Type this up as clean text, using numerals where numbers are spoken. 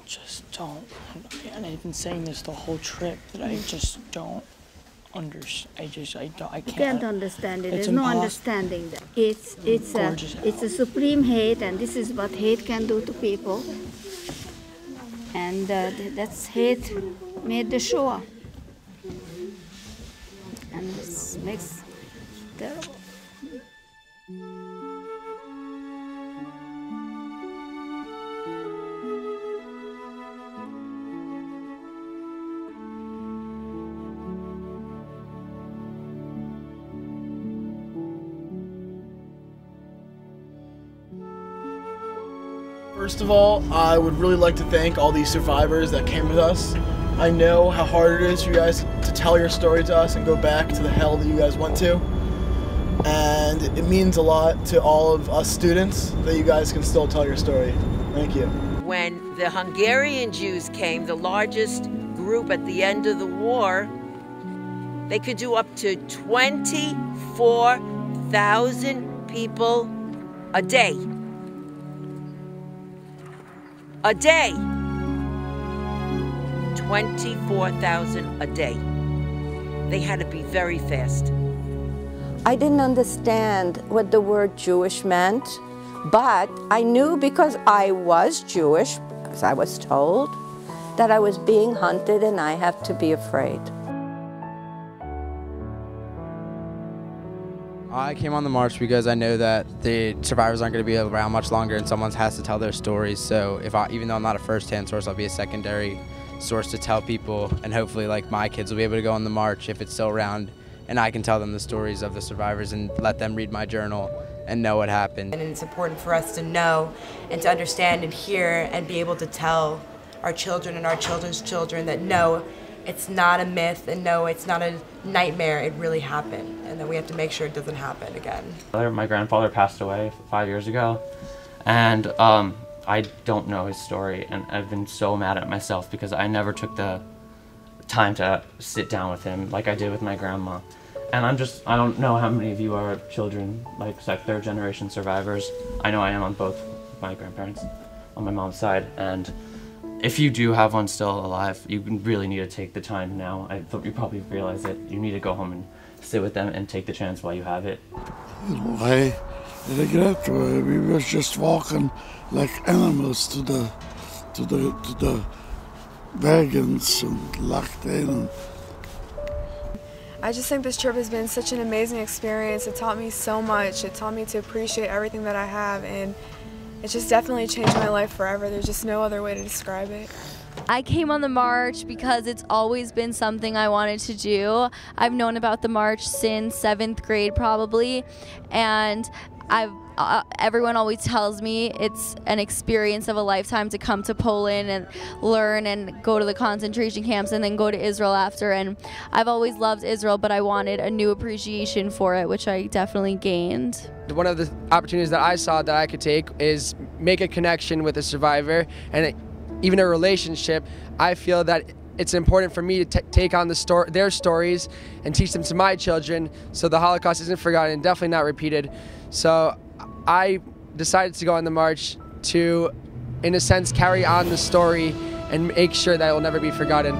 just don't, and I've been saying this the whole trip, that I just don't understand. I can't. You can't understand it. There's impossible. No understanding that. It's a supreme hate, and this is what hate can do to people. And that's hate made the Shoah. And this makes terrible. First of all, I would really like to thank all these survivors that came with us. I know how hard it is for you guys to tell your story to us and go back to the hell that you guys went to. And it means a lot to all of us students that you guys can still tell your story. Thank you. When the Hungarian Jews came, the largest group at the end of the war, they could do up to 24,000 people a day. A day. 24,000 a day. They had to be very fast. I didn't understand what the word Jewish meant, but I knew because I was Jewish, because I was told, that I was being hunted and I have to be afraid. I came on the march because I know that the survivors aren't going to be around much longer and someone has to tell their stories. So even though I'm not a first-hand source, I'll be a secondary source to tell people, and hopefully like my kids will be able to go on the march if it's still around, and I can tell them the stories of the survivors and let them read my journal and know what happened. And it's important for us to know and to understand and hear and be able to tell our children and our children's children that no, it's not a myth, and no, it's not a nightmare, it really happened, and that we have to make sure it doesn't happen again. My grandfather passed away 5 years ago, and I don't know his story, and I've been so mad at myself because I never took the time to sit down with him like I did with my grandma. And I don't know how many of you are children, like third generation survivors. I know I am on both my grandparents, on my mom's side, and if you do have one still alive, you really need to take the time now. I thought you probably realize that you need to go home and sit with them and take the chance while you have it. I regret we were just walking like animals to the wagons and locked in. I just think this trip has been such an amazing experience. It taught me so much. It taught me to appreciate everything that I have, and it just definitely changed my life forever. There's just no other way to describe it. I came on the march because it's always been something I wanted to do. I've known about the march since 7th grade probably, and everyone always tells me it's an experience of a lifetime to come to Poland and learn and go to the concentration camps and then go to Israel after. And I've always loved Israel, but I wanted a new appreciation for it, which I definitely gained. One of the opportunities that I saw that I could take is make a connection with a survivor and even a relationship. I feel that it's important for me to take on their stories and teach them to my children so the Holocaust isn't forgotten and definitely not repeated. So I decided to go on the march to, in a sense, carry on the story and make sure that it will never be forgotten.